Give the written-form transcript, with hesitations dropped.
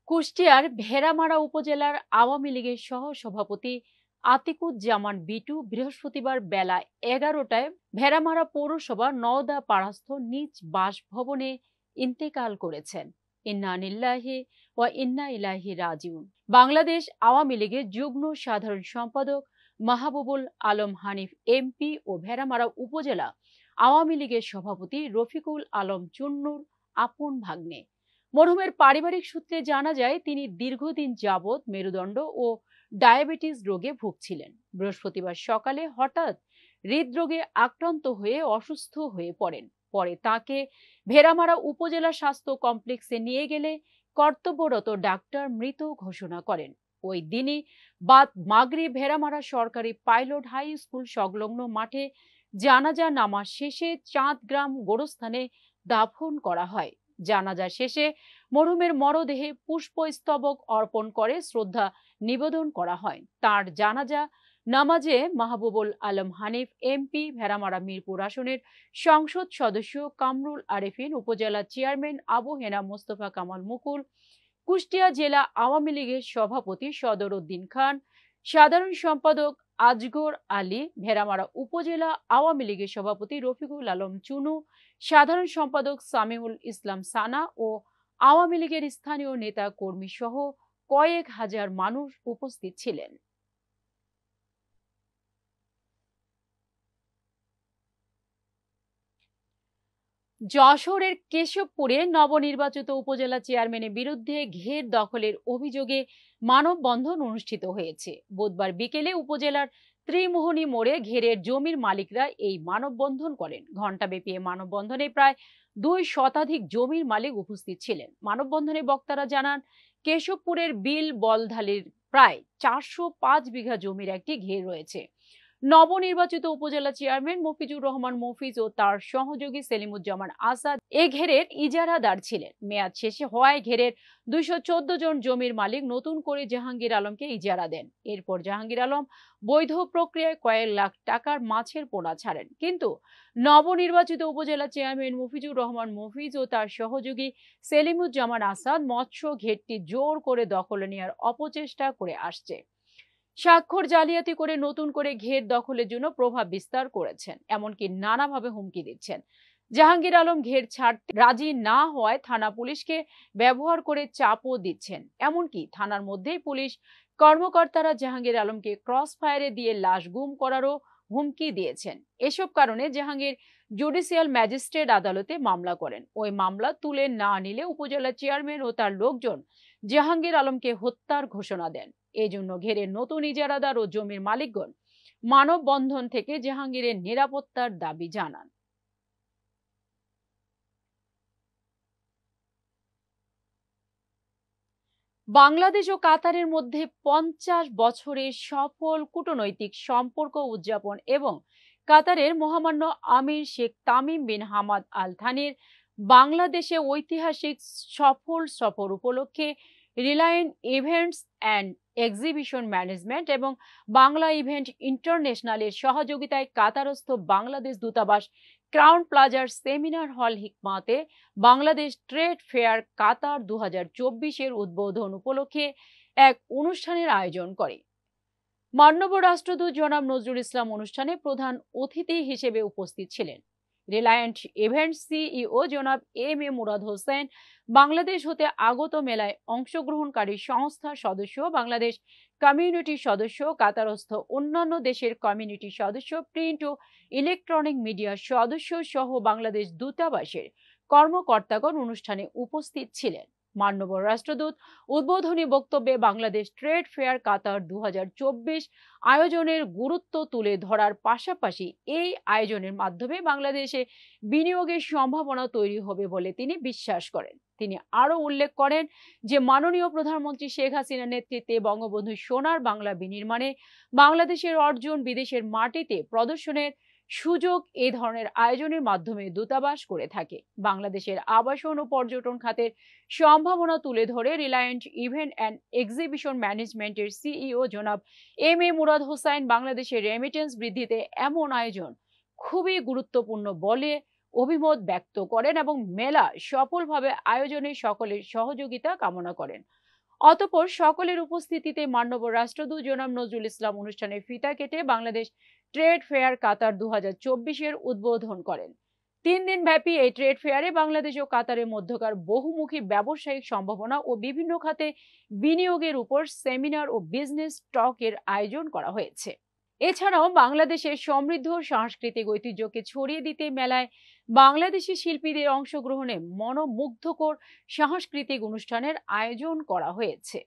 কুষ্টিয়ার ভেড়ামারা উপজেলার আওয়ামী লীগের সহ সভাপতি আতিকুজ্জামান বিটু বৃহস্পতিবার বেলা 11টায় ভেড়ামারা পৌরসভা নওদা পাড়াস্থ নিজ বাসভবনে ইন্তেকাল করেছেন। ইন্না লিল্লাহি ওয়া ইন্না ইলাইহি রাজিউন। বাংলাদেশ আওয়ামী লীগের যুগ্ম সাধারণ সম্পাদক মাহবুবুল আলম হানিফ এমপি ও ভেড়ামারা উপজেলা আওয়ামী লীগের সভাপতি রফিকুল আলম চুন্নুর আপন ভাগ্নে। মরহুমের পারিবারিক সূত্রে জানা যায়, তিনি দীর্ঘদিন যাবৎ মেরুদণ্ড ও ডায়াবেটিস রোগে ভুগছিলেন। বৃহস্পতিবার সকালে হঠাৎ হৃদরোগে আক্রান্ত হয়ে অসুস্থ হয়ে পড়েন। পরে তাকে ভেড়ামারা উপজেলা স্বাস্থ্য কমপ্লেক্সে নিয়ে গেলে কর্তব্যরত ডাক্তার মৃত ঘোষণা করেন। ওই দিনই বাদ মাগরিব ভেড়ামারা সরকারি পাইলট হাই স্কুল সংলগ্ন মাঠে জানাজা নামাজ শেষে চাঁদগ্রাম গোরস্থানে দাফন করা হয়। জানাজা শেষে মরহুমের মরদেহে পুষ্পস্তবক অর্পণ করে শ্রদ্ধা নিবেদন করা হয়। তার জানাজা নামাজে মাহবুবুল আলম হানিফ এমপি, ভেড়ামারা মিরপুর আসনের সংসদ সদস্য কামরুল আরেফিন, উপজেলা চেয়ারম্যান আবু হেনা মোস্তফা কামাল মুকুল, কুষ্টিয়া জেলা আওয়ামী লীগের সভাপতি সদর উদ্দিন খান, সাধারণ সম্পাদক আজগর আলী, ভেড়ামারা উপজেলা আওয়ামী লীগের সভাপতি রফিকুল আলম চুনু, সাধারণ সম্পাদক সামিউল ইসলাম সানা ও আওয়ামী লীগের স্থানীয় নেতা কর্মী সহ কয়েক হাজার মানুষ উপস্থিত ছিলেন। যশোরের কেশবপুরে নবনির্বাচিত উপজেলা চেয়ারম্যানের বিরুদ্ধে ঘের দখলের অভিযোগে মানববন্ধন অনুষ্ঠিত হয়েছে। বুধবার বিকেলে উপজেলার ত্রিমোহনী মোড়ে ঘেরের জমির মালিকরা এই মানববন্ধন করেন। ঘণ্টাব্যাপী মানববন্ধনে প্রায় 2 শতাধিক জমির মালিক উপস্থিত ছিলেন। মানববন্ধনে বক্তারা জানান, কেশবপুরের বিল বলধালির প্রায় 405 বিঘা জমির একটি ঘের রয়েছে। নবনির্বাচিত উপজেলা চেয়ারম্যান মফিজুর রহমান মফিজ ও তার সহযোগী সেলিমুজ্জামান আসাদ এ ঘেরের ইজারাদার ছিলেন। মেয়াদ শেষে হওয়ায় ঘেরের 214 জন জমির মালিক নতুন করে জাহাঙ্গীর আলমকে ইজারা দেন। এরপর জাহাঙ্গীর আলম বৈধ প্রক্রিয়ায় কয়েক লাখ টাকার মাছের পোনা ছাড়েন। কিন্তু নবনির্বাচিত উপজেলা চেয়ারম্যান মফিজুর রহমান মফিজ ও তার সহযোগী সেলিমুজ্জামান আসাদ মৎস্য ঘেরটি জোর করে দখলে নেওয়ার অপচেষ্টা করে আসছে। স্বাক্ষর জালিয়াতি করে নতুন করে ঘের দখলের জন্য প্রভাব বিস্তার করেছেন, এমনকি নানাভাবে হুমকি দিচ্ছেন। জাহাঙ্গীর আলম ঘের ছাড়তে রাজি না হওয়ায় থানা পুলিশকে ব্যবহার করে চাপও দিচ্ছেন। এমনকি থানার মধ্যেই পুলিশ কর্মকর্তারা জাহাঙ্গীর আলমকে ক্রস ফায়ারে দিয়ে লাশ গুম করারও হুমকি দিয়েছেন। এসব কারণে জাহাঙ্গীর জুডিশিয়াল ম্যাজিস্ট্রেট আদালতে মামলা করেন। ওই মামলা তুলে না নিলে উপজেলা চেয়ারম্যান ও তার লোকজন জাহাঙ্গীর আলমকে হত্যার ঘোষণা দেন। এই জন্য ঘেরের নতুন ইজারাদার ও জমির মালিকগণ মানববন্ধন থেকে জাহাঙ্গীরের নিরাপত্তার দাবি জানান। বাংলাদেশ ও কাতারের মধ্যে 50 বছরের সফল কূটনৈতিক সম্পর্ক উদযাপন এবং কাতারের মহামান্য আমির Sheikh Tamim bin Hamad Al থানির বাংলাদেশে ঐতিহাসিক সফল সফর উপলক্ষে Reliance Events and Exhibition Management এবং বাংলা ইভেন্ট ইন্টারন্যাশনালের সহযোগিতায় কাতারস্থ বাংলাদেশ দূতাবাস ক্রাউন প্লাজার সেমিনার হল হিকমাতে বাংলাদেশ ট্রেড ফেয়ার কাতার 2024-এর উদ্বোধন উপলক্ষে এক অনুষ্ঠানের আয়োজন করে। মাননীয় রাষ্ট্রদূত জনাব নজরুল ইসলাম অনুষ্ঠানে প্রধান অতিথি হিসেবে উপস্থিত ছিলেন। রিলায়েন্স ইভেন্টস সিইও জনাব এম এ মুরাদ হোসেন, বাংলাদেশ হতে আগত মেলায় অংশগ্রহণকারী সংস্থার সদস্য, বাংলাদেশ কমিউনিটির সদস্য, কাতারস্থ অন্যান্য দেশের কমিউনিটির সদস্য, প্রিন্ট ও ইলেকট্রনিক মিডিয়ার সদস্য সহ বাংলাদেশ দূতাবাসের কর্মকর্তাগণ অনুষ্ঠানে উপস্থিত ছিলেন। মাননীয় রাষ্ট্রদূত উদ্বোধনী বক্তব্যে বাংলাদেশ ট্রেড ফেয়ার কাতার 2024 আয়োজনের গুরুত্ব তুলে ধরার পাশাপাশি এই আয়োজনের মাধ্যমে বাংলাদেশে বিনিয়োগের সম্ভাবনা তৈরি হবে বলে তিনি বিশ্বাস করেন। তিনি আরো উল্লেখ করেন যে মাননীয় প্রধানমন্ত্রী শেখ হাসিনার নেতৃত্বে বঙ্গবন্ধু সোনার বাংলা বিনির্মাণে বাংলাদেশের অর্জন বিদেশের মাটিতে প্রদর্শনের সুযোগ এই ধরনের আয়োজনের মাধ্যমে দূতাবাস করে থাকে। বাংলাদেশের আবাসন ও পর্যটন খাতের সম্ভাবনা তুলে ধরে রিলায়েন্স ইভেন্ট অ্যান্ড এক্সিবিশন ম্যানেজমেন্টের সিইও জনাব এম এ মুরাদ হোসেন বাংলাদেশের রেমিটেন্স বৃদ্ধিতে এমন আয়োজন খুবই গুরুত্বপূর্ণ বলে অভিমত ব্যক্ত করেন এবং মেলা সফলভাবে আয়োজনে সকলের সহযোগিতা কামনা করেন। অতঃপর সকলের উপস্থিতিতে মাননীয় রাষ্ট্রদূত জনাব নজরুল ইসলাম অনুষ্ঠানের ফিতা কেটে বাংলাদেশ ট্রেড ফেয়ার কাতার 2024-এর উদ্বোধন করেন। 3 দিন ব্যাপী এই ট্রেড ফেয়ারে বাংলাদেশ ও কাতারের মধ্যকার বহুমুখী ব্যবসায়িক সম্ভাবনা ও বিভিন্ন খাতে বিনিয়োগের উপর সেমিনার ও বিজনেস টকের আয়োজন করা হয়েছে। এছাড়াও বাংলাদেশের সমৃদ্ধ সাংস্কৃতিক ঐতিহ্যকে ছড়িয়ে দিতে মেলায় বাংলাদেশি শিল্পীদের অংশগ্রহণে মনোমুগ্ধকর সাংস্কৃতিক অনুষ্ঠানের আয়োজন করা হয়েছে।